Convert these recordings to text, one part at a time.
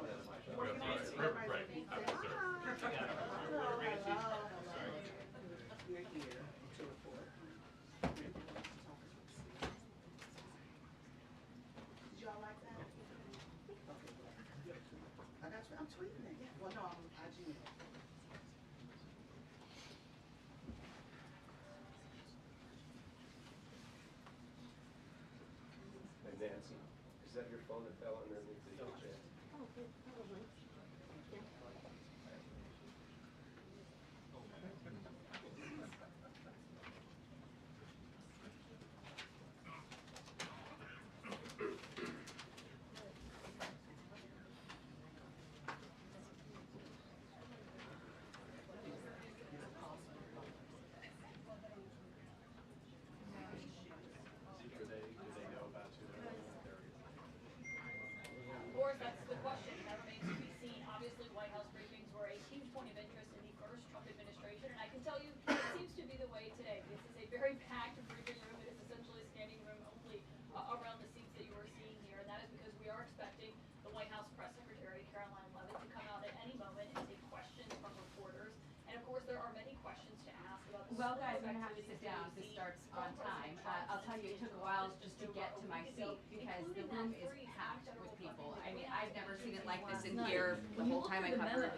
We're here to report. Did y'all like that? Okay, I got you. I'm tweeting it. Yeah. Well, no, I'm IGing it. And Nancy, is that your phone that fell underneath the chair? Oh, good, probably. Yeah. Do they know about you? Of course, that's the question. That remains to be seen. Obviously, White House briefings were a huge point of interest in the first Trump administration, and I can tell you it seems to be the way today. This is a very packed briefing room. It is essentially a standing room only around the seats that you are seeing here, and that is because we are expecting the White House Press Secretary, Caroline Leavitt, to come out at any moment and take questions from reporters. And of course, there are many questions to ask about the Well, guys, I'm gonna have to sit down. This starts on time. I'll tell you, it took a while just to get to my seat because the room is packed with people. I mean, I've never seen it like this in here the whole time I covered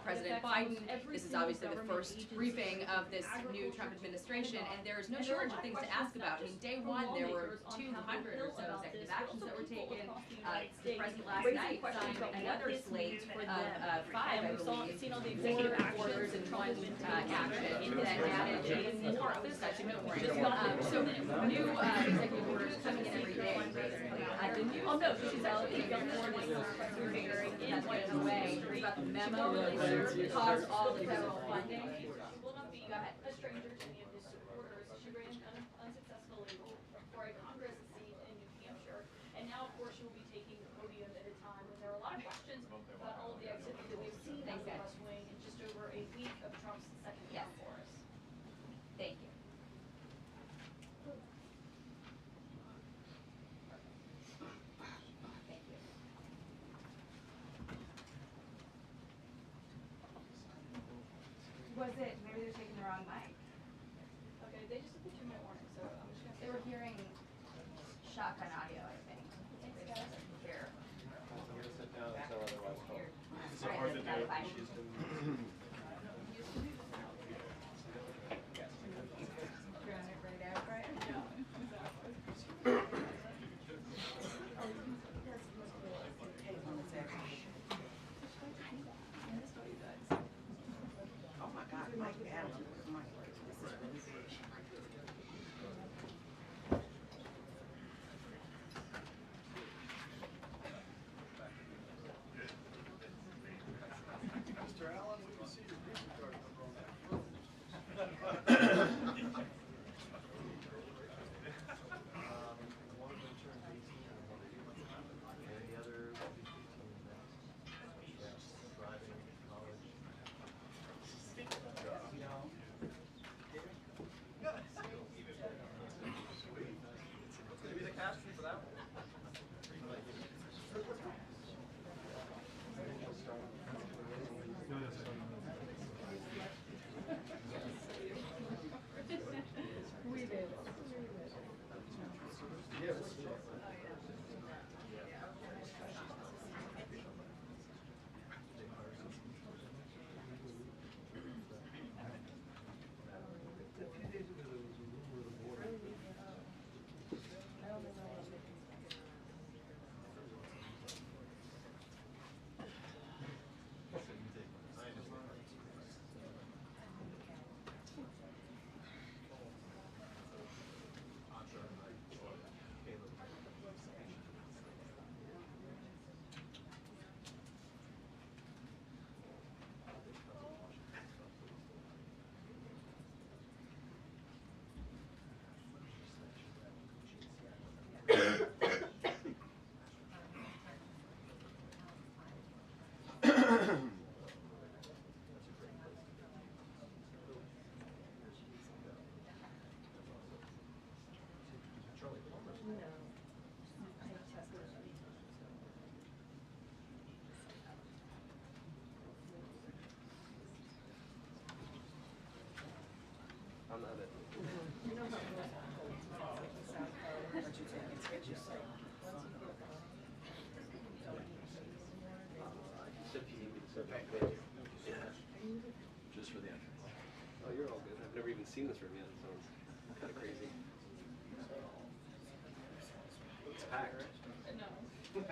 President Biden. This is obviously the first briefing of this new Trump administration, and there's no shortage of things to ask about. I mean, day one, there were 200 or so executive actions that were taken. The president last night signed another slate of 5, I believe, seen all the executive orders and one action that added even more oversight to military. So new executive orders coming in every day, basically. The new executive order that's getting away about the memo that caused all the federal funding. She will not be a stranger to any of his supporters. She ran unsuccessfully for a Congress seat in New Hampshire, and now, of course, she will be taking the podium at a time when there are a lot of questions about all of the activity that we've seen in the West Wing in just over a week of Trump's second term for us. Thank you. Thank you. Was it, maybe they're taking the wrong mic? Okay, they just did the 2-minute warning, so I'm just going to They were hearing shotgun audio, I think. Thanks, guys. Here. I'm going to sit down until otherwise told. Is it hard to do? Throwing it right out, right? Oh my God, Mike Adams. This is really good. Mr. Allen, we can see your Visa card number on that. One of them turned 18 and the other will be 15 next. Yes, driving, college. You know. Yeah. on the other. You know how it goes. But you take it, it's just like, If you need me to serve that. Just for the entrance. Oh, you're all good. I've never even seen this room yet, so it's kind of crazy. It's packed. No. Not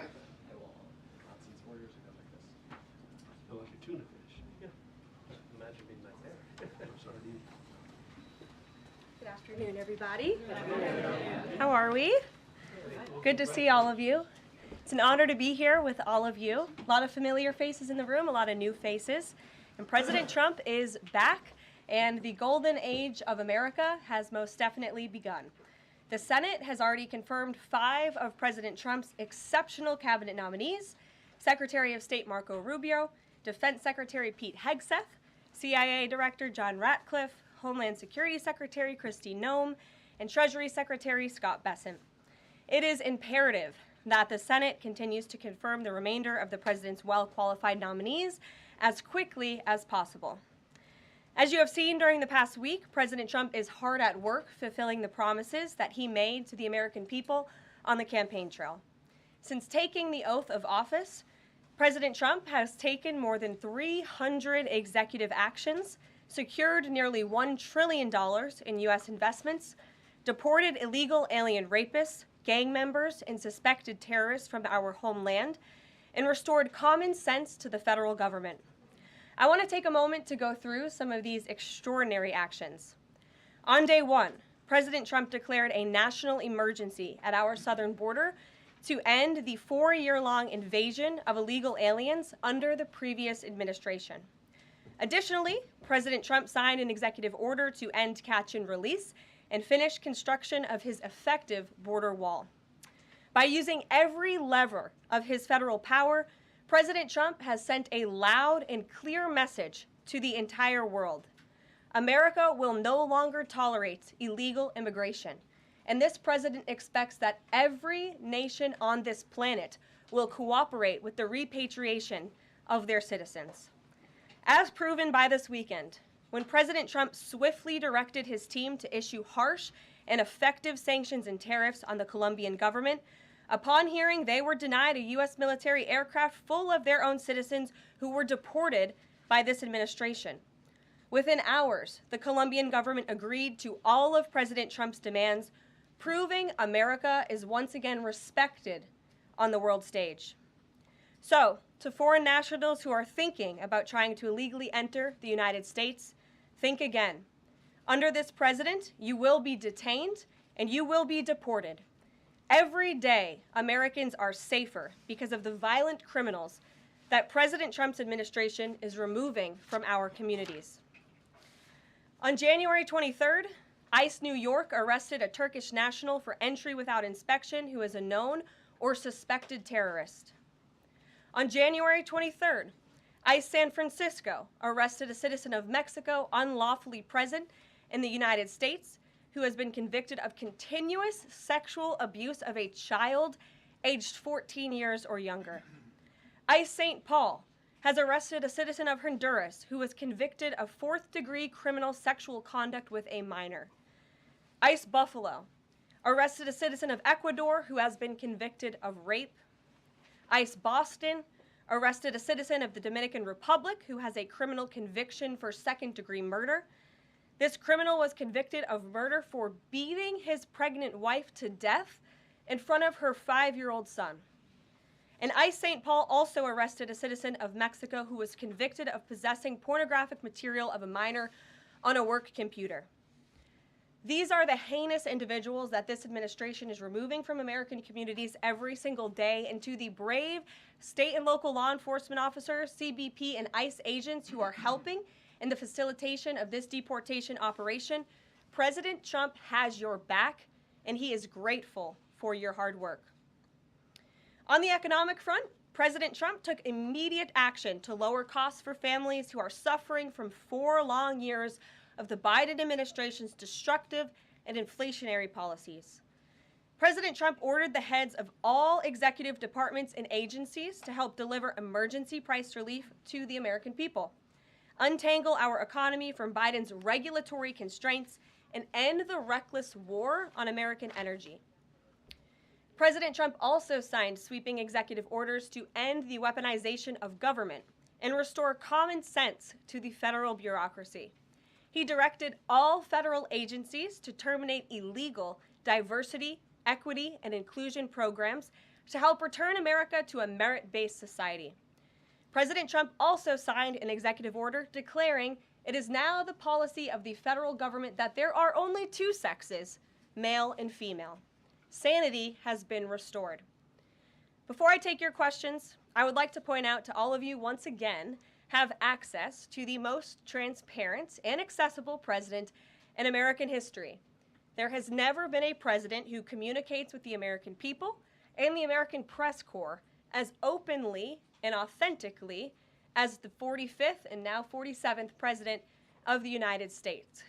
since 4 years ago like this. Feel like a tuna fish. Imagine being back there. Good afternoon, everybody. How are we? Good to see all of you. It's an honor to be here with all of you. A lot of familiar faces in the room, a lot of new faces. And President Trump is back, and the golden age of America has most definitely begun. The Senate has already confirmed 5 of President Trump's exceptional cabinet nominees: Secretary of State Marco Rubio, Defense Secretary Pete Hegseth, CIA Director John Ratcliffe, Homeland Security Secretary Kristi Noem, and Treasury Secretary Scott Bessent. It is imperative that the Senate continues to confirm the remainder of the president's well-qualified nominees as quickly as possible. As you have seen during the past week, President Trump is hard at work fulfilling the promises that he made to the American people on the campaign trail. Since taking the oath of office, President Trump has taken more than 300 executive actions, secured nearly $1 trillion in U.S. investments, deported illegal alien rapists, gang members, and suspected terrorists from our homeland, and restored common sense to the federal government. I want to take a moment to go through some of these extraordinary actions. On day 1, President Trump declared a national emergency at our southern border to end the 4-year-long invasion of illegal aliens under the previous administration. Additionally, President Trump signed an executive order to end catch and release and finish construction of his effective border wall. By using every lever of his federal power, President Trump has sent a loud and clear message to the entire world. America will no longer tolerate illegal immigration, and this president expects that every nation on this planet will cooperate with the repatriation of their citizens. As proven by this weekend, when President Trump swiftly directed his team to issue harsh and effective sanctions and tariffs on the Colombian government, upon hearing they were denied a U.S. military aircraft full of their own citizens who were deported by this administration. Within hours, the Colombian government agreed to all of President Trump's demands, proving America is once again respected on the world stage. So, to foreign nationals who are thinking about trying to illegally enter the United States, think again. Under this president, you will be detained and you will be deported. Every day, Americans are safer because of the violent criminals that President Trump's administration is removing from our communities. On January 23rd, ICE New York arrested a Turkish national for entry without inspection who is a known or suspected terrorist. On January 23rd, ICE San Francisco arrested a citizen of Mexico unlawfully present in the United States who has been convicted of continuous sexual abuse of a child aged 14 years or younger. ICE St. Paul has arrested a citizen of Honduras who was convicted of 4th-degree criminal sexual conduct with a minor. ICE Buffalo arrested a citizen of Ecuador who has been convicted of rape. ICE Boston arrested a citizen of the Dominican Republic who has a criminal conviction for 2nd-degree murder. This criminal was convicted of murder for beating his pregnant wife to death in front of her 5-year-old son. And ICE St. Paul also arrested a citizen of Mexico who was convicted of possessing pornographic material of a minor on a work computer. These are the heinous individuals that this administration is removing from American communities every single day, and to the brave state and local law enforcement officers, CBP, and ICE agents who are helping in the facilitation of this deportation operation, President Trump has your back, and he is grateful for your hard work. On the economic front, President Trump took immediate action to lower costs for families who are suffering from 4 long years of the Biden administration's destructive and inflationary policies. President Trump ordered the heads of all executive departments and agencies to help deliver emergency price relief to the American people. untangle our economy from Biden's regulatory constraints, and end the reckless war on American energy. President Trump also signed sweeping executive orders to end the weaponization of government and restore common sense to the federal bureaucracy. He directed all federal agencies to terminate illegal diversity, equity, and inclusion programs to help return America to a merit-based society. President Trump also signed an executive order declaring it is now the policy of the federal government that there are only two sexes, male and female. Sanity has been restored. Before I take your questions, I would like to point out to all of you once again have access to the most transparent and accessible president in American history. There has never been a president who communicates with the American people and the American press corps as openly and authentically as the 45th and now 47th president of the United States.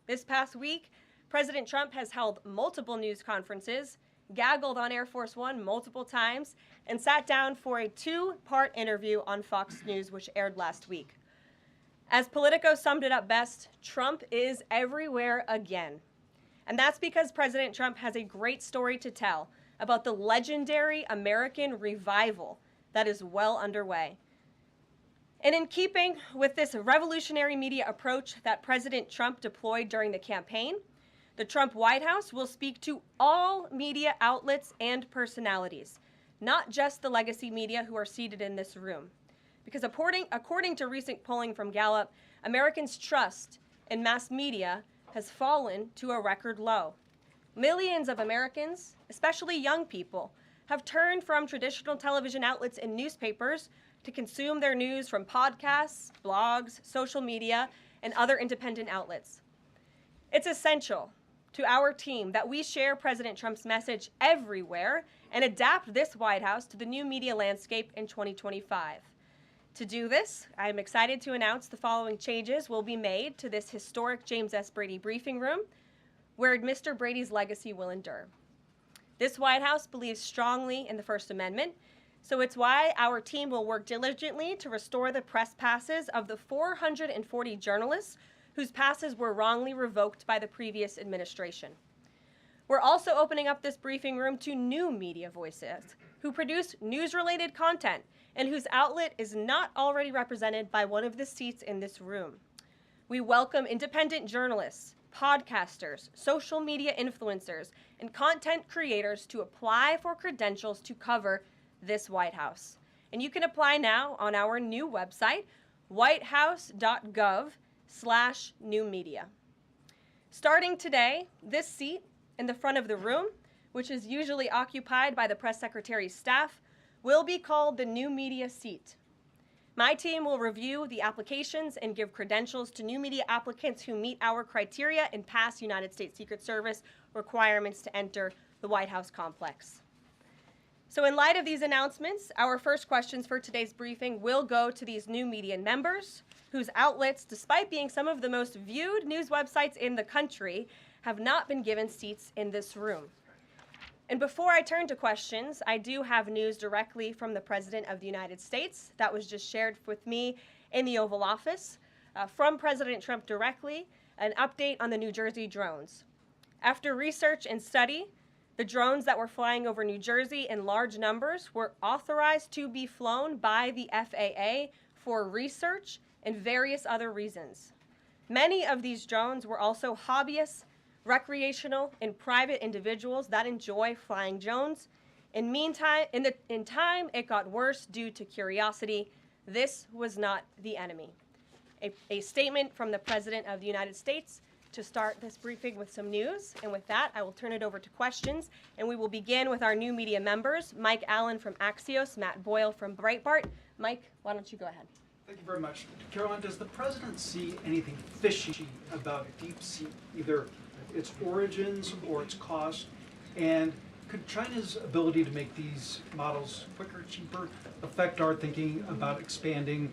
This past week, President Trump has held multiple news conferences, gaggled on Air Force One multiple times, and sat down for a two-part interview on Fox News, which aired last week. As Politico summed it up best, Trump is everywhere again. And that's because President Trump has a great story to tell about the legendary American revival that is well underway. And in keeping with this revolutionary media approach that President Trump deployed during the campaign, the Trump White House will speak to all media outlets and personalities, not just the legacy media who are seated in this room. Because according to recent polling from Gallup, Americans' trust in mass media has fallen to a record low. Millions of Americans, especially young people, have turned from traditional television outlets and newspapers to consume their news from podcasts, blogs, social media, and other independent outlets. It's essential to our team that we share President Trump's message everywhere and adapt this White House to the new media landscape in 2025. To do this, I am excited to announce the following changes will be made to this historic James S. Brady briefing room, where Mr. Brady's legacy will endure. This White House believes strongly in the First Amendment, so it's why our team will work diligently to restore the press passes of the 440 journalists whose passes were wrongly revoked by the previous administration. We're also opening up this briefing room to new media voices who produce news-related content and whose outlet is not already represented by one of the seats in this room. We welcome independent journalists, podcasters, social media influencers, and content creators to apply for credentials to cover this White House. And you can apply now on our new website, whitehouse.gov/newmedia. Starting today, this seat in the front of the room, which is usually occupied by the press secretary's staff, will be called the new media seat. My team will review the applications and give credentials to new media applicants who meet our criteria and pass United States Secret Service requirements to enter the White House complex. So in light of these announcements, our first questions for today's briefing will go to these new media members whose outlets, despite being some of the most viewed news websites in the country, have not been given seats in this room. And before I turn to questions, I do have news directly from the President of the United States that was just shared with me in the Oval Office. From President Trump directly, an update on the New Jersey drones. After research and study, the drones that were flying over New Jersey in large numbers were authorized to be flown by the FAA for research and various other reasons. Many of these drones were also hobbyists, recreational, and private individuals that enjoy flying drones. In time, it got worse due to curiosity. This was not the enemy. A statement from the President of the United States to start this briefing with some news. And with that, I will turn it over to questions. And we will begin with our new media members, Mike Allen from Axios, Matt Boyle from Breitbart. Mike, why don't you go ahead? Thank you very much. Caroline, does the President see anything fishy about deep sea, either its origins or its cost? And could China's ability to make these models quicker, cheaper, affect our thinking about expanding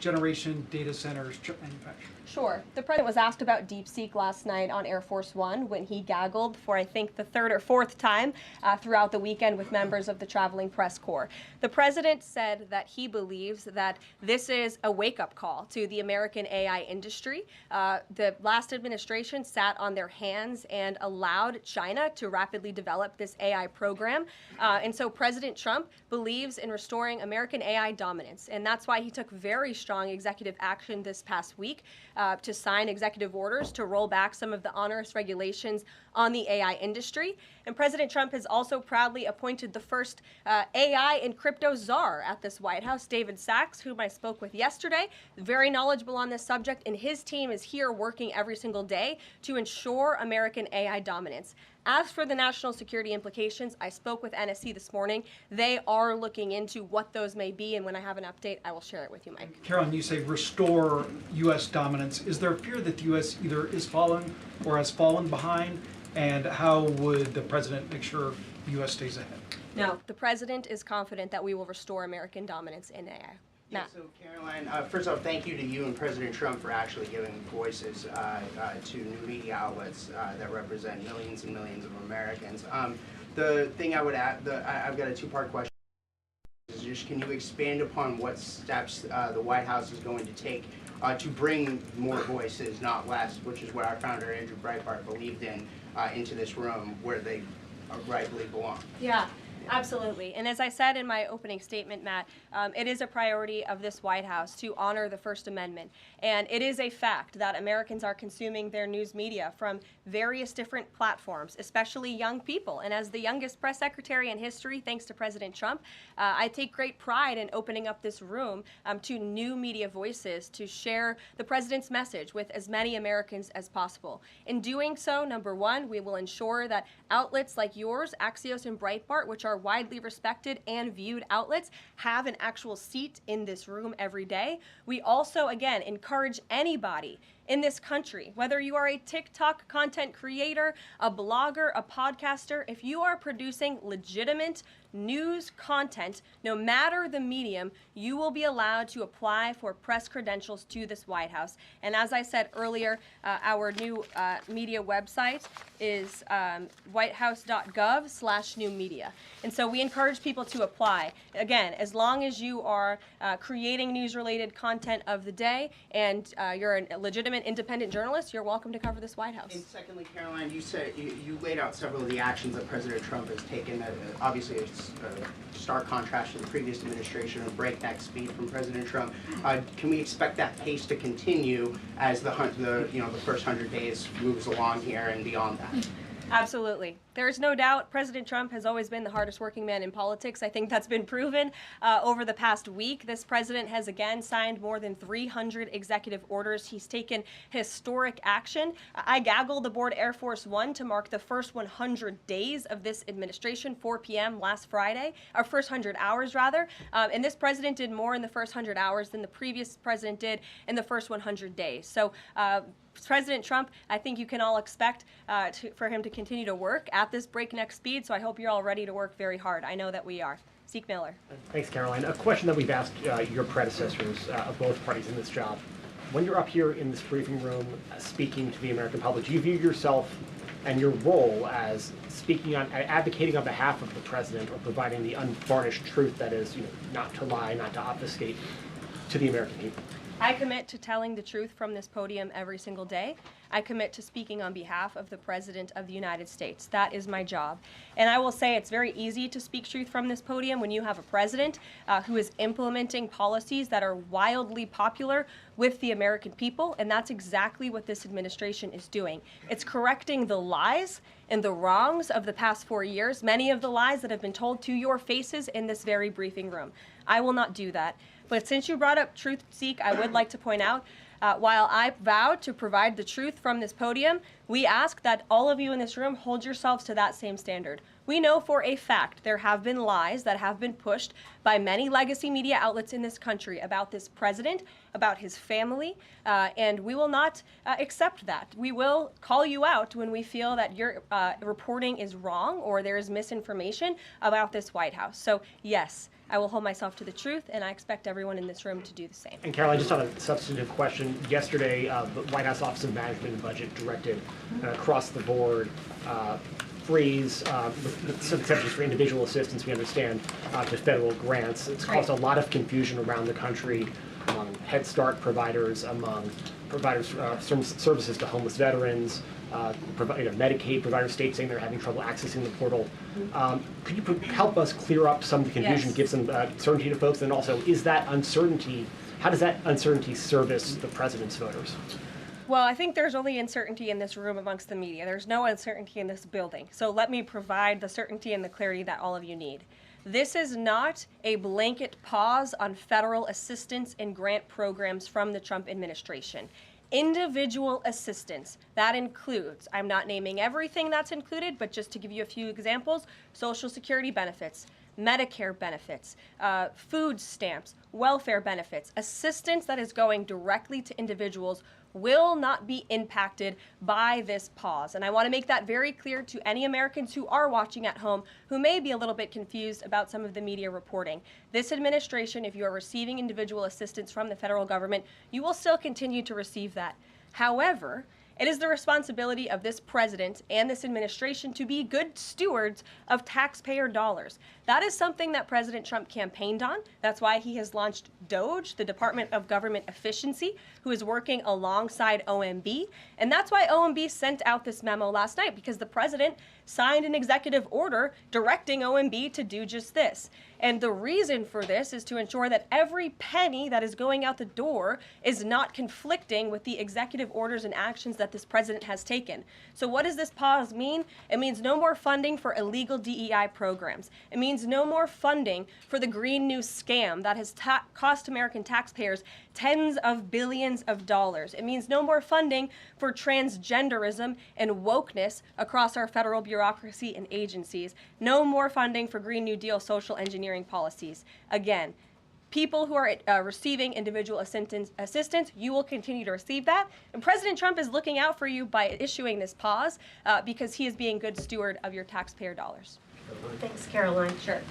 generation data centers, chip manufacturers? Sure. The president was asked about DeepSeek last night on Air Force One when he gaggled for, I think, the third or fourth time throughout the weekend with members of the traveling press corps. The president said that he believes that this is a wake-up call to the American AI industry. The last administration sat on their hands and allowed China to rapidly develop this AI program. And so President Trump believes in restoring American AI dominance. And that's why he took very strong executive action this past week to sign executive orders to roll back some of the onerous regulations on the AI industry. And President Trump has also proudly appointed the first AI and crypto czar at this White House, David Sachs, whom I spoke with yesterday, very knowledgeable on this subject, and his team is here working every single day to ensure American AI dominance. As for the national security implications, I spoke with NSC this morning. They are looking into what those may be, and when I have an update, I will share it with you, Mike. Caroline, you say restore U.S. dominance. Is there a fear that the U.S. either is falling or has fallen behind? And how would the president make sure the U.S. stays ahead? No, the president is confident that we will restore American dominance in AI. Yeah, Matt. so Caroline, first off, thank you to you and President Trump for actually giving voices to new media outlets that represent millions and millions of Americans. The thing I would add, I've got a two-part question. Is just, can you expand upon what steps the White House is going to take to bring more voices, not less, which is what our founder Andrew Breitbart believed in, into this room where they rightfully belong? Yeah. Absolutely. And as I said in my opening statement, Matt, it is a priority of this White House to honor the First Amendment. And it is a fact that Americans are consuming their news media from various different platforms, especially young people. And as the youngest press secretary in history, thanks to President Trump, I take great pride in opening up this room to new media voices to share the president's message with as many Americans as possible. In doing so, number one, we will ensure that outlets like yours, Axios and Breitbart, which are widely respected and viewed outlets, have an actual seat in this room every day. We also, again, encourage anybody in this country, whether you are a TikTok content creator, a blogger, a podcaster, if you are producing legitimate news content, no matter the medium, you will be allowed to apply for press credentials to this White House. And as I said earlier, our new media website is whitehouse.gov/new media. And so we encourage people to apply. Again, as long as you are creating news-related content of the day and you're a legitimate independent journalist, you're welcome to cover this White House. And secondly, Caroline, you said you laid out several of the actions that President Trump has taken. That obviously it's a stark contrast to the previous administration, a breakneck speed from President Trump. Can we expect that pace to continue as the first 100 days moves along here and beyond that? Absolutely. There is no doubt President Trump has always been the hardest working man in politics. I think that's been proven over the past week. This president has again signed more than 300 executive orders. He's taken historic action. I gaggled aboard Air Force One to mark the first 100 days of this administration, 4 p.m. last Friday, or first 100 hours rather. And this president did more in the first 100 hours than the previous president did in the first 100 days. So President Trump, I think you can all expect for him to continue to work at this breakneck speed, so I hope you're all ready to work very hard. I know that we are. Zeke Miller. Thanks, Caroline. A question that we've asked your predecessors of both parties in this job. When you're up here in this briefing room speaking to the American public, do you view yourself and your role as speaking on, advocating on behalf of the president or providing the unvarnished truth that is, not to lie, not to obfuscate to the American people? I commit to telling the truth from this podium every single day. I commit to speaking on behalf of the President of the United States. That is my job. And I will say it's very easy to speak truth from this podium when you have a president who is implementing policies that are wildly popular with the American people, and that's exactly what this administration is doing. It's correcting the lies and the wrongs of the past 4 years, many of the lies that have been told to your faces in this very briefing room. I will not do that. But since you brought up truth, Zeke, I would like to point out, while I vowed to provide the truth from this podium, we ask that all of you in this room hold yourselves to that same standard. We know for a fact there have been lies that have been pushed by many legacy media outlets in this country about this president, about his family, and we will not accept that. We will call you out when we feel that your reporting is wrong or there is misinformation about this White House. So yes, I will hold myself to the truth, and I expect everyone in this room to do the same. And Caroline, just on a substantive question, yesterday the White House Office of Management and Budget directed across the board freeze, with some exceptions for individual assistance, we understand, to federal grants. It's caused a lot of confusion around the country among Head Start providers, among providers services to homeless veterans, Medicaid providers, states saying they're having trouble accessing the portal. Could you help us clear up some of the confusion, Yes. give some certainty to folks, and also, is that uncertainty, how does that uncertainty service the president's voters? Well, I think there's only uncertainty in this room amongst the media. There's no uncertainty in this building. So let me provide the certainty and the clarity that all of you need. This is not a blanket pause on federal assistance and grant programs from the Trump administration. Individual assistance, that includes, I'm not naming everything that's included, but just to give you a few examples, Social Security benefits, Medicare benefits, food stamps, welfare benefits, assistance that is going directly to individuals will not be impacted by this pause. And I want to make that very clear to any Americans who are watching at home who may be a little bit confused about some of the media reporting. This administration, if you are receiving individual assistance from the federal government, you will still continue to receive that. However, it is the responsibility of this president and this administration to be good stewards of taxpayer dollars. That is something that President Trump campaigned on. That's why he has launched DOGE, the Department of Government Efficiency, who is working alongside OMB. And that's why OMB sent out this memo last night, because the president signed an executive order directing OMB to do just this. And the reason for this is to ensure that every penny that is going out the door is not conflicting with the executive orders and actions that this president has taken. So what does this pause mean? It means no more funding for illegal DEI programs. It means no more funding for the Green New scam that has cost American taxpayers tens of billions of dollars. It means no more funding for transgenderism and wokeness across our federal bureaucracy and agencies. No more funding for Green New Deal social engineering policies. Again, people who are receiving individual assistance, you will continue to receive that. And President Trump is looking out for you by issuing this pause because he is being good steward of your taxpayer dollars. Thanks, Caroline. Sure.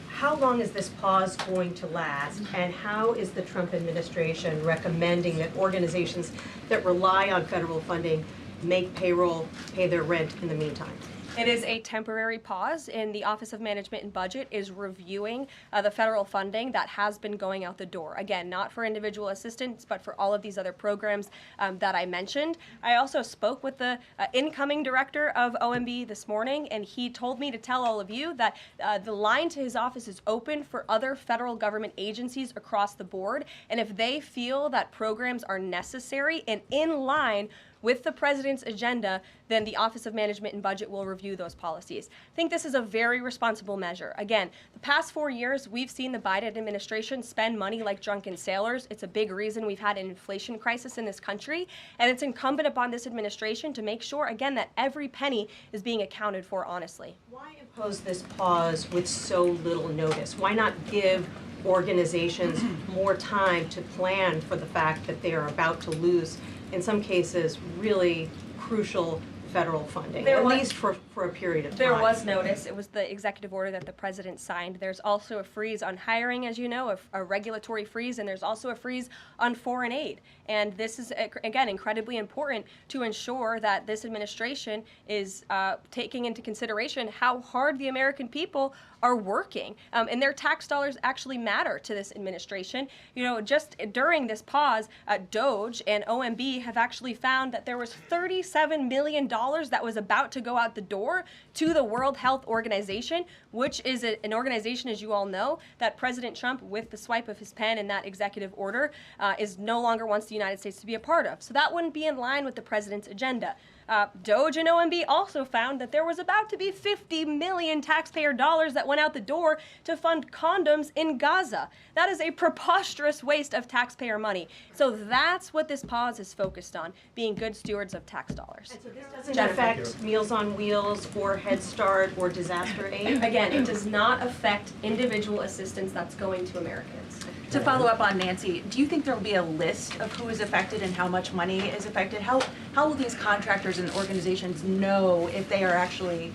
How long is this pause going to last, and how is the Trump administration recommending that organizations that rely on federal funding make payroll, pay their rent in the meantime? It is a temporary pause, and the Office of Management and Budget is reviewing the federal funding that has been going out the door. Again, not for individual assistance, but for all of these other programs that I mentioned. I also spoke with the incoming director of OMB this morning, and he told me to tell all of you that the line to his office is open for other federal government agencies across the board, and if they feel that programs are necessary and in line with the president's agenda, then the Office of Management and Budget will review those policies. I think this is a very responsible measure. Again, the past 4 years, we've seen the Biden administration spend money like drunken sailors. It's a big reason we've had an inflation crisis in this country, and it's incumbent upon this administration to make sure, again, that every penny is being accounted for honestly. Why impose this pause with so little notice? Why not give organizations more time to plan for the fact that they are about to lose, in some cases, really crucial federal funding, at least for a period of time? There was notice. It was the executive order that the president signed. There's also a freeze on hiring, as you know, a regulatory freeze, and there's also a freeze on foreign aid. And this is, again, incredibly important to ensure that this administration is taking into consideration how hard the American people are working. And their tax dollars actually matter to this administration. You know, just during this pause, DOGE and OMB have actually found that there was $37 million that was about to go out the door to the World Health Organization, which is an organization, as you all know, that President Trump, with the swipe of his pen in that executive order, is no longer wants the United States to be a part of. So that wouldn't be in line with the president's agenda. DOJ and OMB also found that there was about to be 50 million taxpayer dollars that went out the door to fund condoms in Gaza. That is a preposterous waste of taxpayer money. So that's what this pause is focused on, being good stewards of tax dollars. And so this doesn't affect Meals on Wheels or Head Start or disaster aid? Again, it does not affect individual assistance that's going to Americans. To follow up on Nancy, do you think there will be a list of who is affected and how much money is affected? How will these contractors and organizations know if they are actually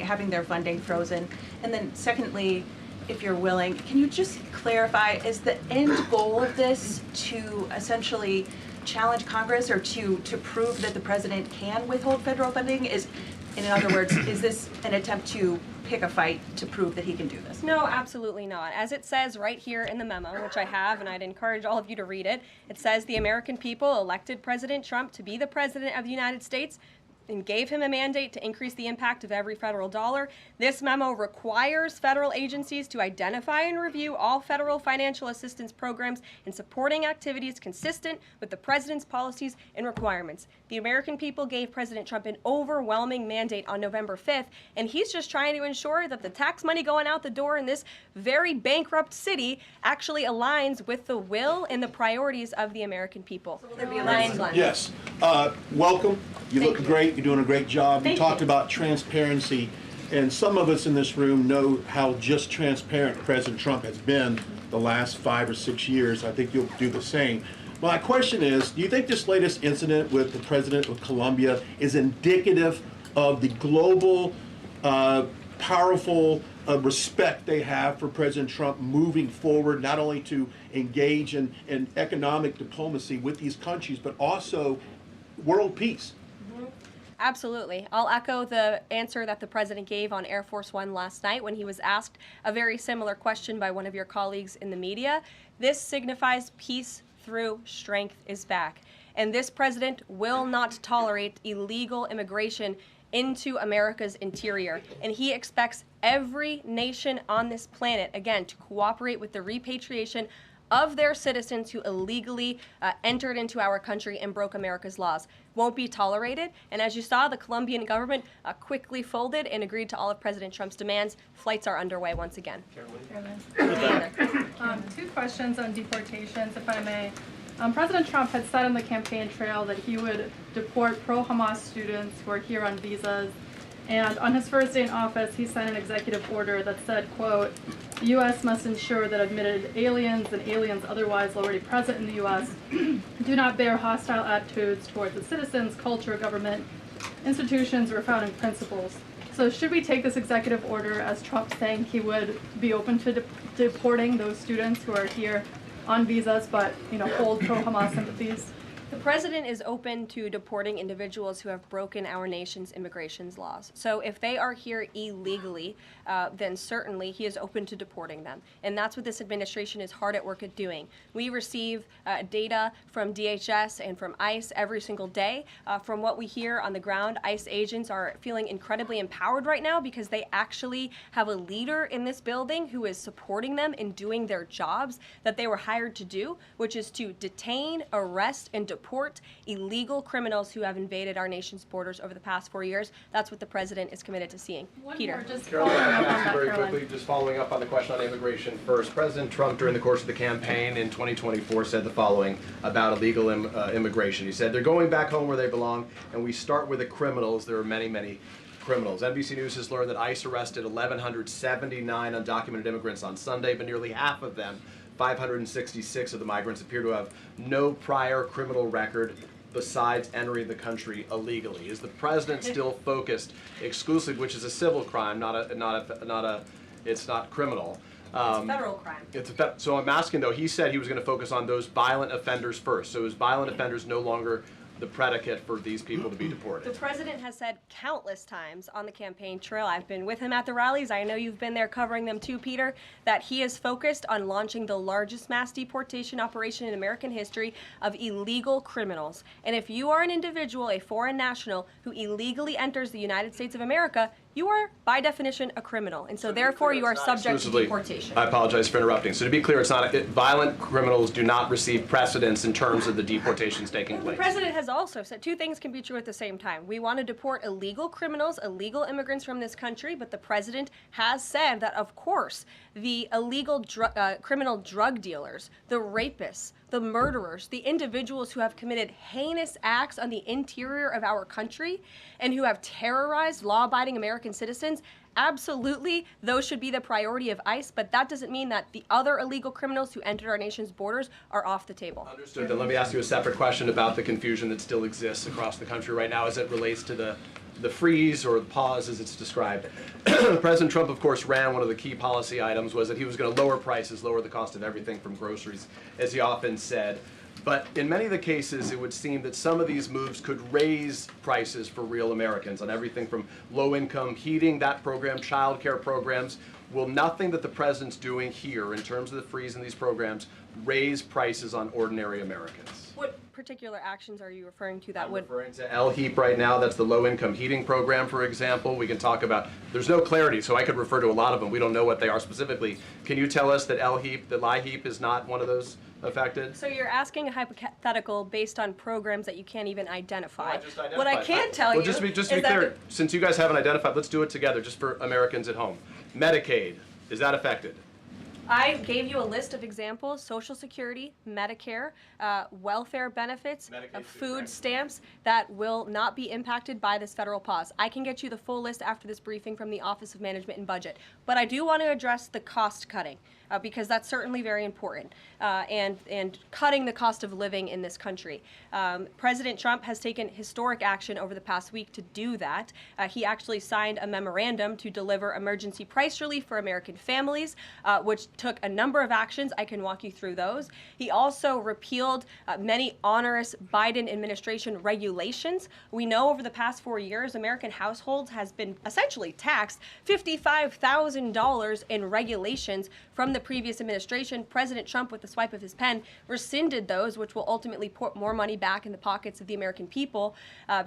having their funding frozen? And then secondly, if you're willing, can you just clarify, is the end goal of this to essentially challenge Congress or to prove that the president can withhold federal funding? In other words, is this an attempt to pick a fight to prove that he can do this? No, absolutely not. As it says right here in the memo, which I have, and I'd encourage all of you to read it, it says the American people elected President Trump to be the president of the United States and gave him a mandate to increase the impact of every federal dollar. This memo requires federal agencies to identify and review all federal financial assistance programs and supporting activities consistent with the president's policies and requirements. The American people gave President Trump an overwhelming mandate on November 5th, and he's just trying to ensure that the tax money going out the door in this very bankrupt city actually aligns with the will and the priorities of the American people. So will there be a line? Yes. Welcome. You look great. You're doing a great job. You talked about transparency, and some of us in this room know how just transparent President Trump has been the last 5 or 6 years. I think you'll do the same. My question is, do you think this latest incident with the president of Colombia is indicative of the global, powerful respect they have for President Trump moving forward, not only to engage in economic diplomacy with these countries, but also world peace? Absolutely. I'll echo the answer that the president gave on Air Force One last night when he was asked a very similar question by one of your colleagues in the media. This signifies peace through strength is back. And this president will not tolerate illegal immigration into America's interior. And he expects every nation on this planet, again, to cooperate with the repatriation of their citizens who illegally entered into our country and broke America's laws. Won't be tolerated. And as you saw, the Colombian government quickly folded and agreed to all of President Trump's demands. Flights are underway once again. Two questions on deportations, if I may. President Trump had said on the campaign trail that he would deport pro-Hamas students who are here on visas. And on his first day in office, he signed an executive order that said, quote, the U.S. must ensure that admitted aliens and aliens otherwise already present in the U.S. do not bear hostile attitudes towards the citizens, culture, government, institutions, or founding principles. So should we take this executive order as Trump saying he would be open to deporting those students who are here on visas but, hold pro-Hamas sympathies? The president is open to deporting individuals who have broken our nation's immigration laws. So if they are here illegally, then certainly he is open to deporting them. And that's what this administration is hard at work at doing. We receive data from DHS and from ICE every single day. From what we hear on the ground, ICE agents are feeling incredibly empowered right now because they actually have a leader in this building who is supporting them in doing their jobs that they were hired to do, which is to detain, arrest, and deport illegal criminals who have invaded our nation's borders over the past 4 years. That's what the president is committed to seeing. Peter. Very quickly, just following up on the question on immigration first. President Trump, during the course of the campaign in 2024, said the following about illegal immigration. He said, they're going back home where they belong, and we start with the criminals. There are many, many criminals. NBC News has learned that ICE arrested 1,179 undocumented immigrants on Sunday, but nearly half of them, 566 of the migrants, appear to have no prior criminal record besides entering the country illegally. Is the president still focused exclusively, which is a civil crime, it's not criminal? It's a federal crime. So I'm asking though, he said he was going to focus on those violent offenders first. So is violent offenders no longer the predicate for these people to be deported? The president has said countless times on the campaign trail, I've been with him at the rallies, I know you've been there covering them too, Peter, that he is focused on launching the largest mass deportation operation in American history of illegal criminals. And if you are an individual, a foreign national, who illegally enters the United States of America, you are by definition a criminal, and so therefore you are subject to deportation. I apologize for interrupting. So to be clear, it's not violent criminals do not receive precedence in terms of the deportations taking place. The president has also said two things can be true at the same time. We want to deport illegal criminals, illegal immigrants from this country, but the president has said that, of course, the illegal criminal drug dealers, the rapists, the murderers, the individuals who have committed heinous acts on the interior of our country and who have terrorized law-abiding American citizens, absolutely, those should be the priority of ICE, but that doesn't mean that the other illegal criminals who entered our nation's borders are off the table. Understood. Then let me ask you a separate question about the confusion that still exists across the country right now as it relates to the freeze or the pause as it's described. President Trump, of course, ran one of the key policy items was that he was going to lower prices, lower the cost of everything from groceries, as he often said. But in many of the cases, it would seem that some of these moves could raise prices for real Americans on everything from low-income heating, that program, child care programs. Will nothing that the president's doing here in terms of the freeze in these programs raise prices on ordinary Americans? What particular actions are you referring to that I'm would... referring to LHEAP right now. That's the low-income heating program, for example. We can talk about, there's no clarity, so I could refer to a lot of them. We don't know what they are specifically. Can you tell us that LHEAP is not one of those affected? So you're asking a hypothetical based on programs that you can't even identify. No, I just identified. What I can tell you just to be clear, since you guys haven't identified, let's do it together, just for Americans at home. Medicaid, is that affected? I gave you a list of examples: Social Security, Medicare, welfare benefits, food stamps that will not be impacted by this federal pause. I can get you the full list after this briefing from the Office of Management and Budget. But I do want to address the cost cutting because that's certainly very important and cutting the cost of living in this country. President Trump has taken historic action over the past week to do that. He actually signed a memorandum to deliver emergency price relief for American families, which took a number of actions. I can walk you through those. He also repealed many onerous Biden administration regulations. We know over the past 4 years, American households has been essentially taxed $55,000 in regulations from the previous administration. President Trump, with the swipe of his pen, rescinded those, which will ultimately put more money back in the pockets of the American people.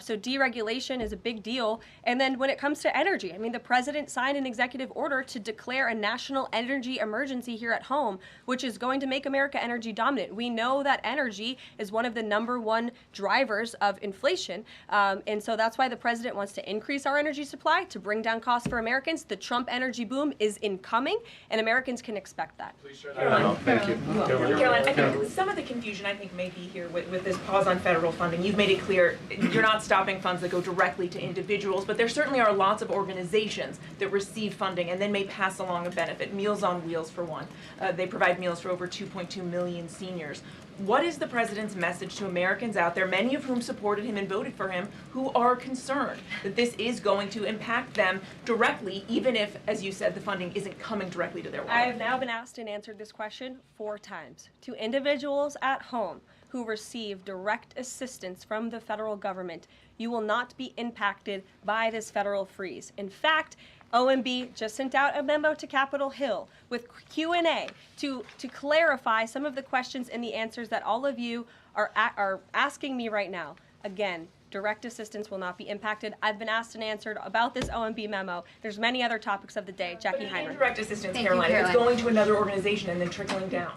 So deregulation is a big deal. And then when it comes to energy, I mean, the president signed an executive order to declare a national energy emergency here at home, which is going to make America energy dominant. We know that energy is one of the #1 drivers of inflation. And so that's why the president wants to increase our energy supply to bring down costs for Americans. The Trump energy boom is incoming, and Americans can expect that. Please share that. Thank you. Caroline, I think some of the confusion may be here with this pause on federal funding. You've made it clear you're not stopping funds that go directly to individuals, but there certainly are lots of organizations that receive funding and then may pass along a benefit. Meals on Wheels, for one. They provide meals for over 2.2 million seniors. What is the president's message to Americans out there, many of whom supported him and voted for him, who are concerned that this is going to impact them directly, even if, as you said, the funding isn't coming directly to their wallet? I have now been asked and answered this question 4 times. To individuals at home who receive direct assistance from the federal government, you will not be impacted by this federal freeze. In fact, OMB just sent out a memo to Capitol Hill with Q&A to clarify some of the questions and the answers that all of you are asking me right now. Again, direct assistance will not be impacted. I've been asked and answered about this OMB memo. There's many other topics of the day. Jackie Heinrich. Indirect assistance, Caroline, if it's going to another organization and then trickling down.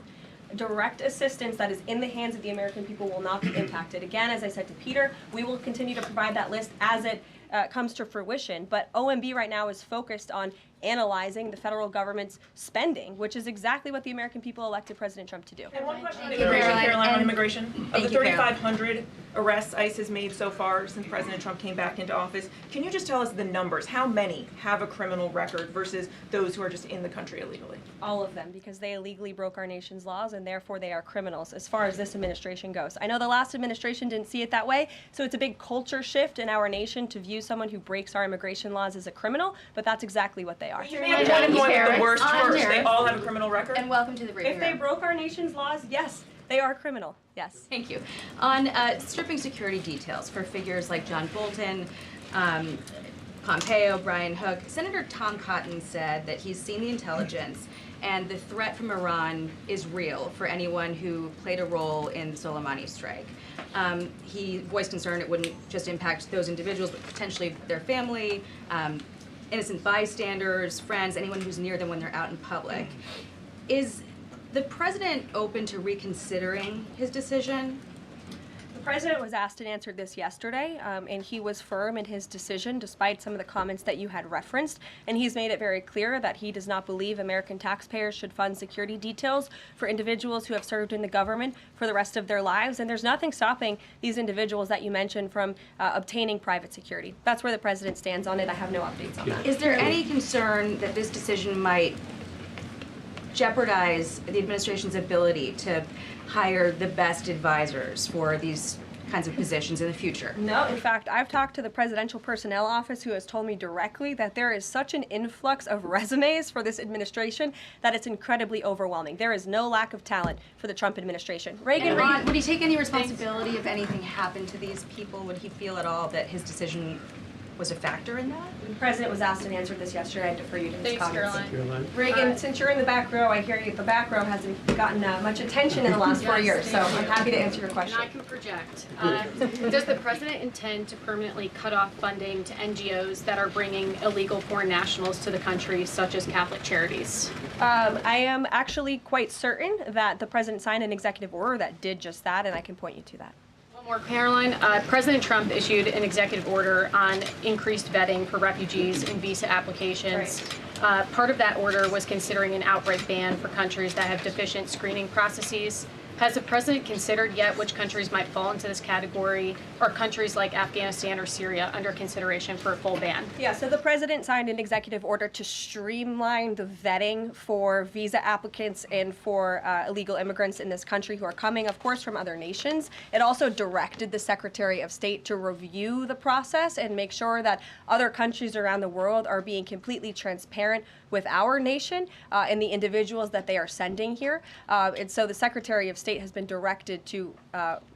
Direct assistance that is in the hands of the American people will not be impacted. Again, as I said to Peter, we will continue to provide that list as it comes to fruition. But OMB right now is focused on analyzing the federal government's spending, which is exactly what the American people elected President Trump to do. And one question on immigration, Caroline, on immigration. Of the 3,500 arrests ICE has made so far since President Trump came back into office, can you just tell us the numbers? How many have a criminal record versus those who are just in the country illegally? All of them, because they illegally broke our nation's laws and therefore they are criminals as far as this administration goes. I know the last administration didn't see it that way, so it's a big culture shift in our nation to view someone who breaks our immigration laws as a criminal, but that's exactly what they are. You may have been going with the worst first. They all have a criminal record? And welcome to the briefing If they broke our nation's laws, yes, they are criminal. Yes. Thank you. On stripping security details for figures like John Bolton, Pompeo, Brian Hook, Senator Tom Cotton said that he's seen the intelligence and the threat from Iran is real for anyone who played a role in the Soleimani strike. He voiced concern it wouldn't just impact those individuals, but potentially their family, innocent bystanders, friends, anyone who's near them when they're out in public. Is the president open to reconsidering his decision? The president was asked and answered this yesterday, and he was firm in his decision despite some of the comments that you had referenced. And he's made it very clear that he does not believe American taxpayers should fund security details for individuals who have served in the government for the rest of their lives. And there's nothing stopping these individuals that you mentioned from obtaining private security. That's where the president stands on it. I have no updates on that. Is there any concern that this decision might jeopardize the administration's ability to hire the best advisors for these kinds of positions in the future? No, in fact, I've talked to the Presidential Personnel Office, who has told me directly that there is such an influx of resumes for this administration that it's incredibly overwhelming. There is no lack of talent for the Trump administration. Would he take any responsibility if anything happened to these people? Would he feel at all that his decision was a factor in that? The president was asked and answered this yesterday. I defer you to his Thanks, comments. Caroline. Reagan, since you're in the back row, I hear you. The back row hasn't gotten much attention in the last 4 years, so I'm happy to answer your question. And I can project. Does the president intend to permanently cut off funding to NGOs that are bringing illegal foreign nationals to the country, such as Catholic charities? I am actually quite certain that the president signed an executive order that did just that, and I can point you to that. One more, Caroline. President Trump issued an executive order on increased vetting for refugees in visa applications. Right. Part of that order was considering an outright ban for countries that have deficient screening processes. Has the president considered yet which countries might fall into this category? Are countries like Afghanistan or Syria under consideration for a full ban? Yeah, so the president signed an executive order to streamline the vetting for visa applicants and for illegal immigrants in this country who are coming, of course, from other nations. It also directed the Secretary of State to review the process and make sure that other countries around the world are being completely transparent with our nation and the individuals that they are sending here. And so the Secretary of State has been directed to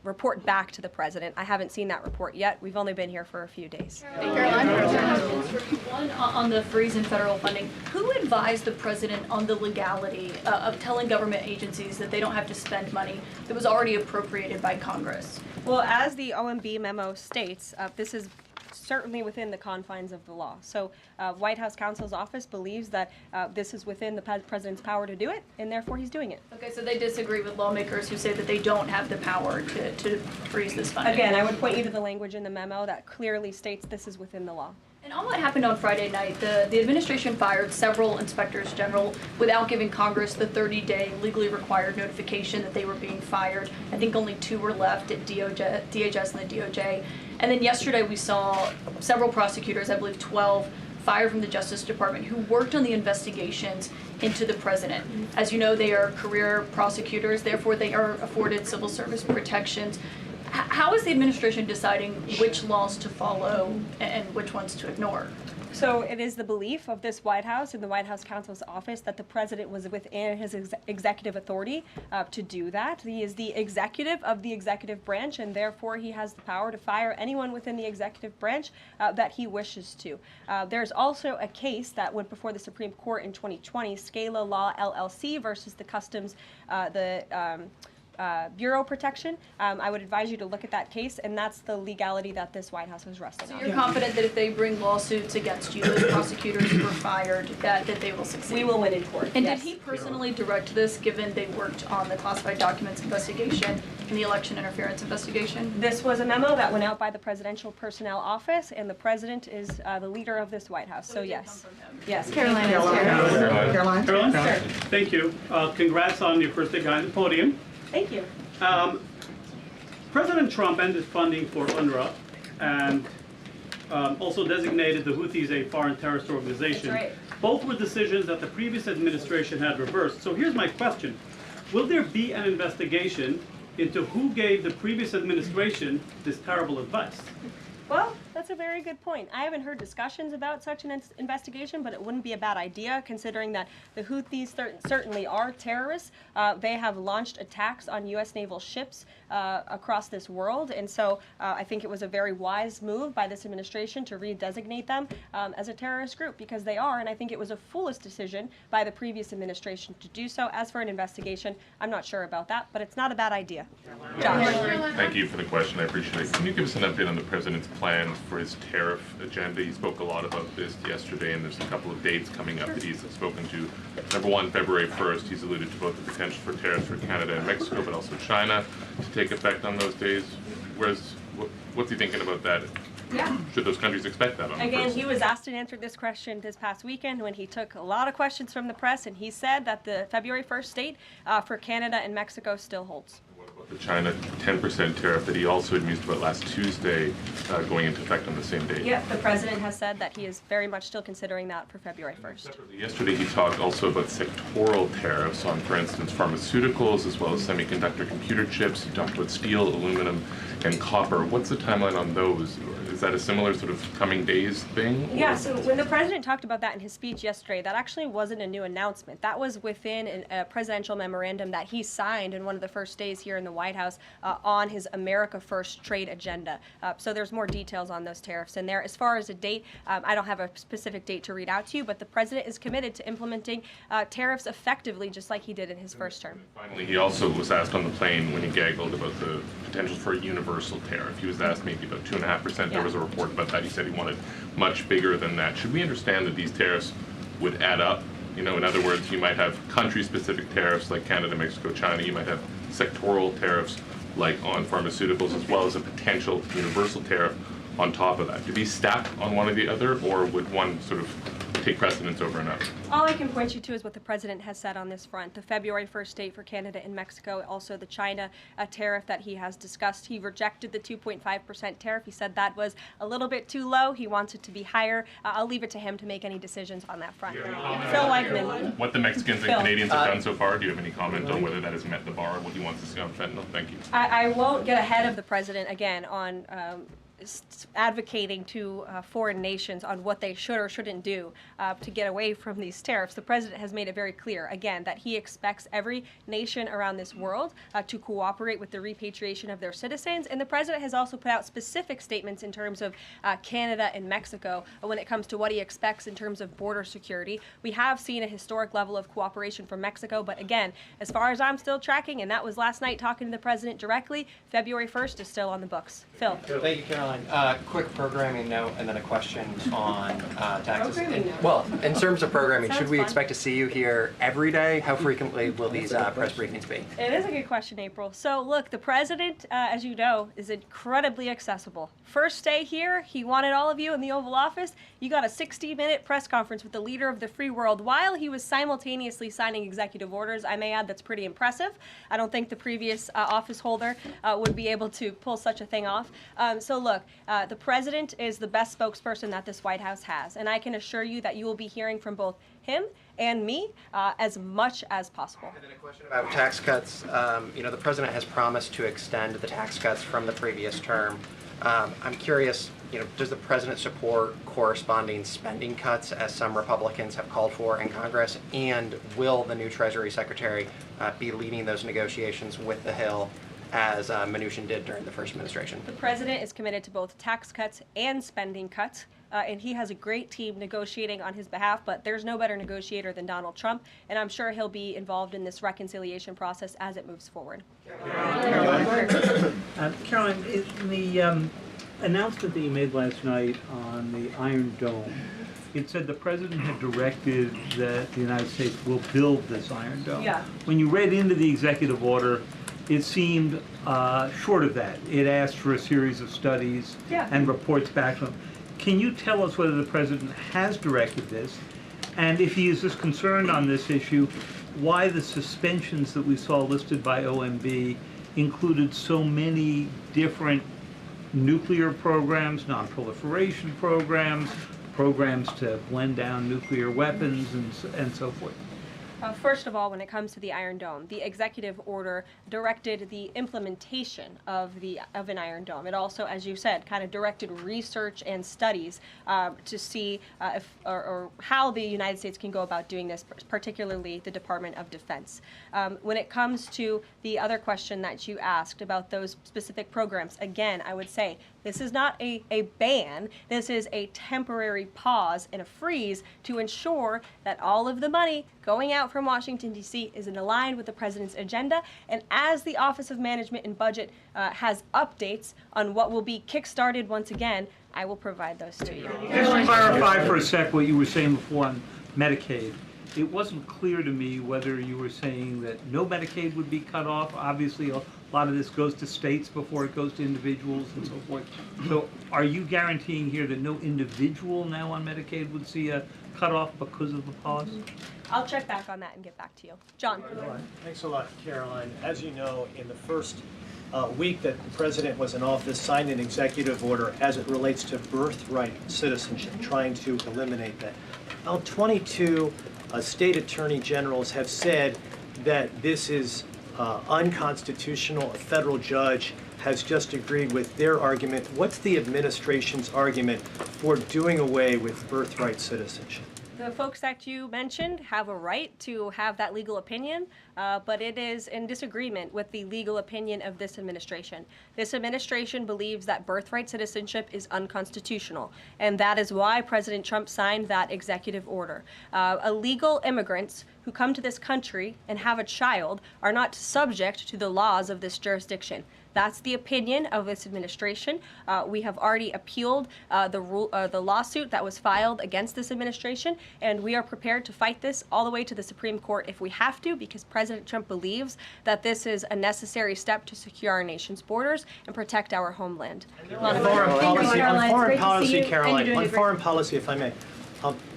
report back to the president. I haven't seen that report yet. We've only been here for a few days. One, on the freeze in federal funding, who advised the president on the legality of telling government agencies that they don't have to spend money that was already appropriated by Congress? Well, as the OMB memo states, this is certainly within the confines of the law. So White House counsel's office believes that this is within the president's power to do it, and therefore he's doing it. Okay, so they disagree with lawmakers who say that they don't have the power to freeze this funding. Again, I would point you to the language in the memo that clearly states this is within the law. And on what happened on Friday night, the administration fired several inspectors general without giving Congress the 30-day legally required notification that they were being fired. I think only 2 were left at DHS and the DOJ. And then yesterday we saw several prosecutors, I believe 12, fired from the Justice Department who worked on the investigations into the president. As you know, they are career prosecutors, therefore they are afforded civil service protections. How is the administration deciding which laws to follow and which ones to ignore? So it is the belief of this White House and the White House counsel's office that the president was within his executive authority to do that. He is the executive of the executive branch, and therefore he has the power to fire anyone within the executive branch that he wishes to. There's also a case that went before the Supreme Court in 2020, Scala Law LLC versus the Customs, Bureau Protection. I would advise you to look at that case, and that's the legality that this White House was resting on. So you're confident that if they bring lawsuits against you, those prosecutors who were fired, that they will succeed? We will win in court. And yes. Did he personally direct this, given they worked on the classified documents investigation and the election interference investigation? This was a memo that went out by the Presidential Personnel Office, and the president is the leader of this White House. So yes. Yes. Caroline. Caroline? Sure. Thank you. Congrats on your first day behind the podium. Thank you. President Trump ended funding for UNRWA and also designated the Houthis a foreign terrorist organization. That's right. Both were decisions that the previous administration had reversed. So here's my question. Will there be an investigation into who gave the previous administration this terrible advice? Well, that's a very good point. I haven't heard discussions about such an investigation, but it wouldn't be a bad idea considering that the Houthis certainly are terrorists. They have launched attacks on U.S. naval ships across this world, and so I think it was a very wise move by this administration to redesignate them as a terrorist group, because they are, and I think it was a foolish decision by the previous administration to do so. As for an investigation, I'm not sure about that, but it's not a bad idea. Josh. Thank you for the question. I appreciate it. Can you give us an update on the president's plans for his tariff agenda. He spoke a lot about this yesterday, and there's a couple of dates coming up that he's spoken to. Number one, February 1st, he's alluded to both the potential for tariffs for Canada and Mexico, but also China to take effect on those days. What's he thinking about that? Yeah. Should those countries expect that on the Again, first? he was asked and answered this question this past weekend when he took a lot of questions from the press, and he said that the February 1st date for Canada and Mexico still holds. The China 10% tariff that he also had mused about last Tuesday going into effect on the same day. Yep, the president has said that he is very much still considering that for February 1st. Yesterday he talked also about sectoral tariffs on, for instance, pharmaceuticals as well as semiconductor computer chips. He talked about steel, aluminum, and copper. What's the timeline on those? Is that a similar sort of coming days thing? Yeah, so when the president talked about that in his speech yesterday, that actually wasn't a new announcement. That was within a presidential memorandum that he signed in one of the first days here in the White House on his America First trade agenda. So there's more details on those tariffs in there. As far as a date, I don't have a specific date to read out to you, but the president is committed to implementing tariffs effectively, just like he did in his first term. Finally, he also was asked on the plane when he gaggled about the potential for a universal tariff. He was asked maybe about 2.5%. There was a report about that. He said he wanted much bigger than that. Should we understand that these tariffs would add up? You know, in other words, you might have country-specific tariffs like Canada, Mexico, China. You might have sectoral tariffs like on pharmaceuticals, as well as a potential universal tariff on top of that. Do these stack on one or the other, or would one sort of take precedence over another? All I can point you to is what the president has said on this front. The February 1st date for Canada and Mexico, also the China tariff that he has discussed. He rejected the 2.5% tariff. He said that was a little bit too low. He wants it to be higher. I'll leave it to him to make any decisions on that front. Phil Weichman. What the Mexicans and Canadians have done so far, do you have any comment on whether that has met the bar, what he wants to see on fentanyl? Thank you. I won't get ahead of the president again on advocating to foreign nations on what they should or shouldn't do to get away from these tariffs. The president has made it very clear, again, that he expects every nation around this world to cooperate with the repatriation of their citizens. And the president has also put out specific statements in terms of Canada and Mexico when it comes to what he expects in terms of border security. We have seen a historic level of cooperation from Mexico, but again, as far as I'm still tracking, and that was last night talking to the president directly, February 1st is still on the books. Phil. Thank you, Caroline. Quick programming note and then a question on taxes. Well, in terms of programming, should we expect to see you here every day? How frequently will these press briefings be? It is a good question, April. So look, the president, as you know, is incredibly accessible. First day here, he wanted all of you in the Oval Office. You got a 60-minute press conference with the leader of the free world while he was simultaneously signing executive orders. I may add that's pretty impressive. I don't think the previous office holder would be able to pull such a thing off. So look, the president is the best spokesperson that this White House has, and I can assure you that you will be hearing from both him and me as much as possible. And then a question about tax cuts. The president has promised to extend the tax cuts from the previous term. I'm curious, does the president support corresponding spending cuts as some Republicans have called for in Congress? And will the new Treasury Secretary be leading those negotiations with the Hill as Mnuchin did during the first administration? The president is committed to both tax cuts and spending cuts, and he has a great team negotiating on his behalf, but there's no better negotiator than Donald Trump, and I'm sure he'll be involved in this reconciliation process as it moves forward. Caroline, in the announcement that you made last night on the Iron Dome, it said the president had directed that the United States will build this Iron Dome. Yeah. When you read into the executive order, it seemed short of that. It asked for a series of studies and reports back to him. Can you tell us whether the president has directed this? And if he is as concerned on this issue, why the suspensions that we saw listed by OMB included so many different nuclear programs, non-proliferation programs, programs to blend down nuclear weapons, and so forth? First of all, when it comes to the Iron Dome, the executive order directed the implementation of an Iron Dome. It also, as you said, kind of directed research and studies to see if or how the United States can go about doing this, particularly the Department of Defense. When it comes to the other question that you asked about those specific programs, again, I would say This is not a ban. This is a temporary pause and a freeze to ensure that all of the money going out from Washington, D.C. is in line with the president's agenda. And as the Office of Management and Budget has updates on what will be kickstarted once again, I will provide those to you. Just to clarify for a sec what you were saying before on Medicaid. It wasn't clear to me whether you were saying that no Medicaid would be cut off. Obviously, a lot of this goes to states before it goes to individuals and so forth. So are you guaranteeing here that no individual now on Medicaid would see a cutoff because of the pause? I'll check back on that and get back to you. John. Thanks a lot, Caroline. As you know, in the first week that the president was in office, signed an executive order as it relates to birthright citizenship, trying to eliminate that. Now, 22 state attorney generals have said that this is unconstitutional. A federal judge has just agreed with their argument. What's the administration's argument for doing away with birthright citizenship? The folks that you mentioned have a right to have that legal opinion, but it is in disagreement with the legal opinion of this administration. This administration believes that birthright citizenship is unconstitutional, and that is why President Trump signed that executive order. Illegal immigrants who come to this country and have a child are not subject to the laws of this jurisdiction. That's the opinion of this administration. We have already appealed the lawsuit that was filed against this administration, and we are prepared to fight this all the way to the Supreme Court if we have to, because President Trump believes that this is a necessary step to secure our nation's borders and protect our homeland. On foreign policy, Caroline, on foreign policy, if I may,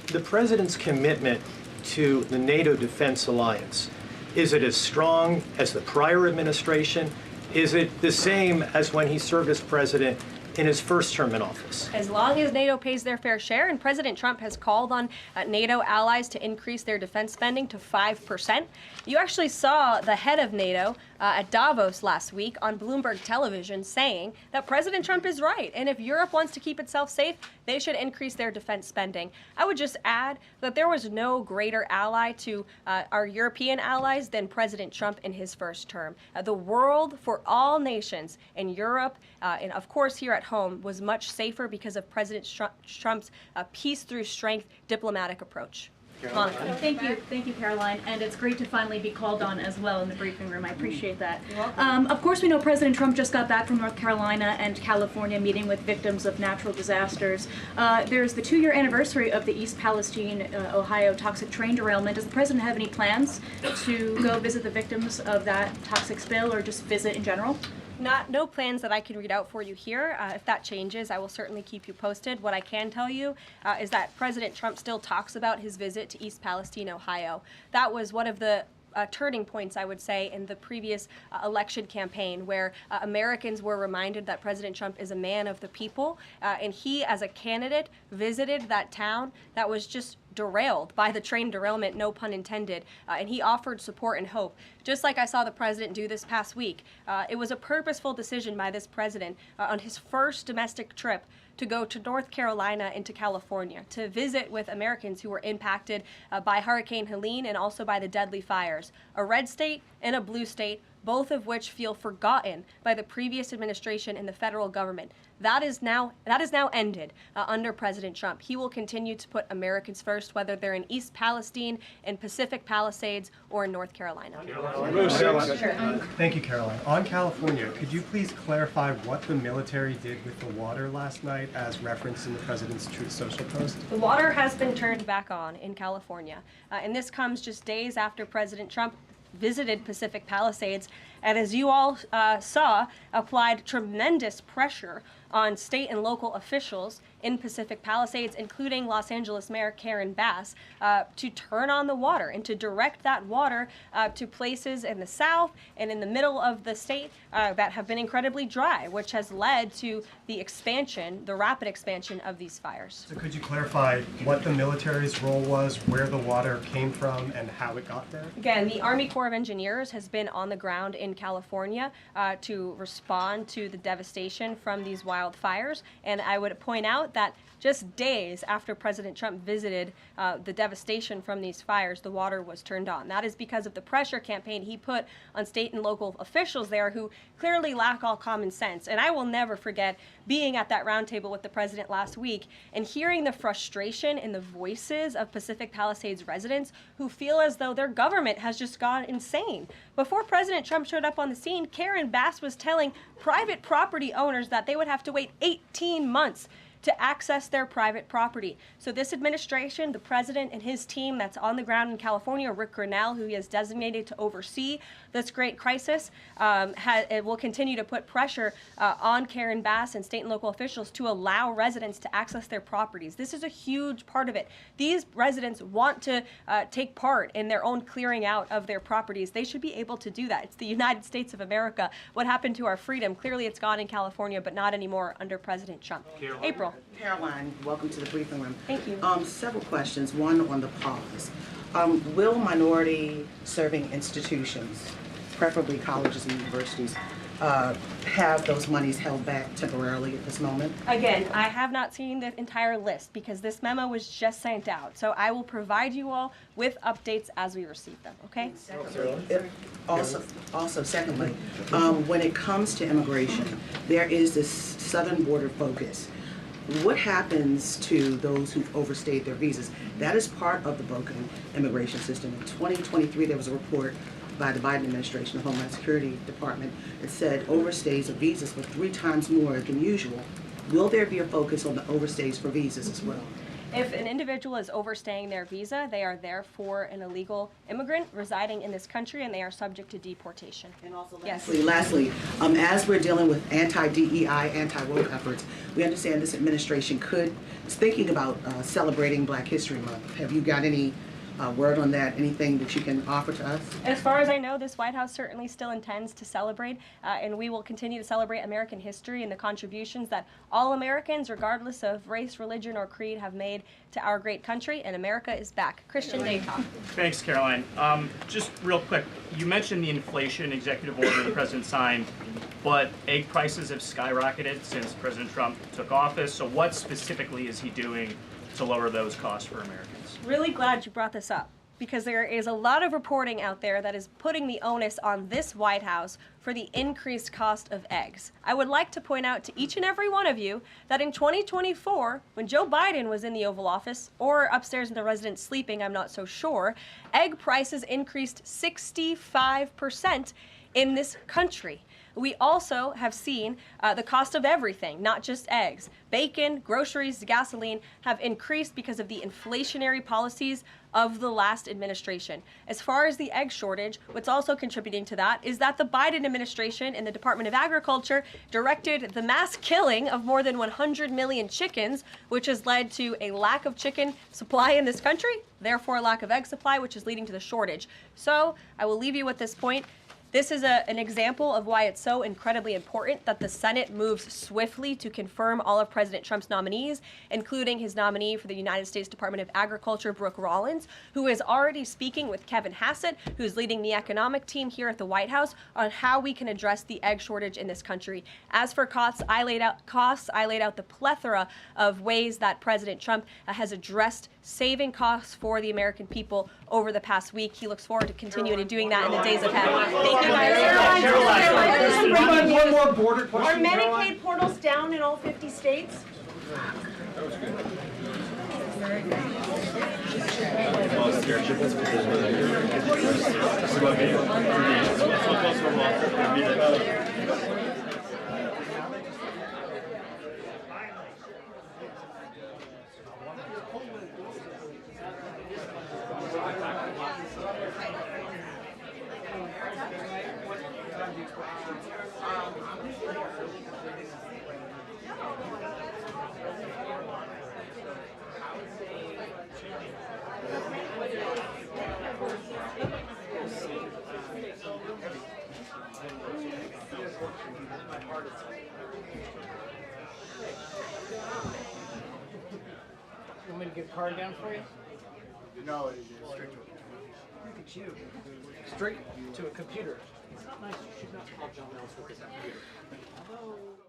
the president's commitment to the NATO Defense Alliance, is it as strong as the prior administration? Is it the same as when he served as president in his first term in office? As long as NATO pays their fair share, and President Trump has called on NATO allies to increase their defense spending to 5%. You actually saw the head of NATO at Davos last week on Bloomberg television saying that President Trump is right, and if Europe wants to keep itself safe, they should increase their defense spending. I would just add that there was no greater ally to our European allies than President Trump in his first term. The world for all nations in Europe, and of course here at home, was much safer because of President Trump's peace through strength diplomatic approach. Thank you, Caroline, and it's great to finally be called on as well in the briefing room. I appreciate that. You're welcome. Of course, we know President Trump just got back from North Carolina and California meeting with victims of natural disasters. There's the 2-year anniversary of the East Palestine, Ohio toxic train derailment. Does the president have any plans to go visit the victims of that toxic spill, or just visit in general? No plans that I can read out for you here. If that changes, I will certainly keep you posted. What I can tell you is that President Trump still talks about his visit to East Palestine, Ohio. That was one of the turning points, I would say, in the previous election campaign, where Americans were reminded that President Trump is a man of the people, and he, as a candidate, visited that town that was just derailed by the train derailment, no pun intended, and he offered support and hope. Just like I saw the president do this past week, it was a purposeful decision by this president on his first domestic trip to go to North Carolina and to California to visit with Americans who were impacted by Hurricane Helene and also by the deadly fires. A red state and a blue state, both of which feel forgotten by the previous administration and the federal government. That is now ended under President Trump. He will continue to put Americans first, whether they're in East Palestine, in Pacific Palisades, or in North Carolina. Thank you, Caroline. On California, could you please clarify what the military did with the water last night as referenced in the president's Truth Social post? The water has been turned back on in California, and this comes just days after President Trump visited Pacific Palisades, and as you all saw, applied tremendous pressure on state and local officials in Pacific Palisades, including Los Angeles Mayor Karen Bass, to turn on the water and to direct that water to places in the south and in the middle of the state that have been incredibly dry, which has led to the expansion, the rapid expansion of these fires. So could you clarify what the military's role was, where the water came from, and how it got there? Again, the Army Corps of Engineers has been on the ground in in California to respond to the devastation from these wildfires. And I would point out that just days after President Trump visited the devastation from these fires, the water was turned on. That is because of the pressure campaign he put on state and local officials there who clearly lack all common sense. And I will never forget being at that roundtable with the president last week and hearing the frustration in the voices of Pacific Palisades residents who feel as though their government has just gone insane. Before President Trump showed up on the scene, Karen Bass was telling private property owners that they would have to wait 18 months to access their private property. So this administration, the president and his team that's on the ground in California, Rick Grinnell, who he has designated to oversee this great crisis, it will continue to put pressure on Karen Bass and state and local officials to allow residents to access their properties. This is a huge part of it. These residents want to take part in their own clearing out of their properties. They should be able to do that. It's the United States of America. What happened to our freedom? Clearly it's gone in California, but not anymore under President Trump. April. Caroline, welcome to the briefing room. Thank you. Several questions. One on the pause. Will minority serving institutions, preferably colleges and universities, have those monies held back temporarily at this moment? Again, I have not seen the entire list because this memo was just sent out. So I will provide you all with updates as we receive them, okay? Also, secondly, when it comes to immigration, there is this southern border focus. What happens to those who've overstayed their visas? That is part of the broken immigration system. In 2023, there was a report by the Biden administration, the Homeland Security Department, that said overstays of visas were 3 times more than usual. Will there be a focus on the overstays for visas as well? If an individual is overstaying their visa, they are therefore an illegal immigrant residing in this country and they are subject to deportation. And also yes. Lastly, as we're dealing with anti-DEI, anti-woke efforts, we understand this administration is thinking about celebrating Black History Month. Have you got any word on that? Anything that you can offer to us? As far as I know, this White House certainly still intends to celebrate, and we will continue to celebrate American history and the contributions that all Americans, regardless of race, religion, or creed, have made to our great country, and America is back. Christian Daycock. Thanks, Caroline. Just real quick, you mentioned the inflation executive order the president signed, but egg prices have skyrocketed since President Trump took office, so what specifically is he doing to lower those costs for Americans? Really glad you brought this up because there is a lot of reporting out there that is putting the onus on this White House for the increased cost of eggs. I would like to point out to each and every one of you that in 2024, when Joe Biden was in the Oval Office or upstairs in the residence sleeping, I'm not so sure, egg prices increased 65% in this country. We also have seen the cost of everything, not just eggs. Bacon, groceries, gasoline have increased because of the inflationary policies of the last administration. As far as the egg shortage, what's also contributing to that is that the Biden administration and the Department of Agriculture directed the mass killing of more than 100 million chickens, which has led to a lack of chicken supply in this country, therefore a lack of egg supply, which is leading to the shortage. So I will leave you with this point. This is an example of why it's so incredibly important that the Senate moves swiftly to confirm all of President Trump's nominees, including his nominee for the United States Department of Agriculture, Brooke Rollins, who is already speaking with Kevin Hassett, who's leading the economic team here at the White House, on how we can address the egg shortage in this country. As for costs, I laid out the plethora of ways that President Trump has addressed saving costs for the American people over the past week. He looks forward to continuing doing that in the days ahead. Thank you guys. One more border question. Are Medicaid portals down in all 50 states? You want me to get a card down for you? No, straight to a computer. Look at you. Straight to a computer. It's not nice. You should not call John Ellis with his computer. Although.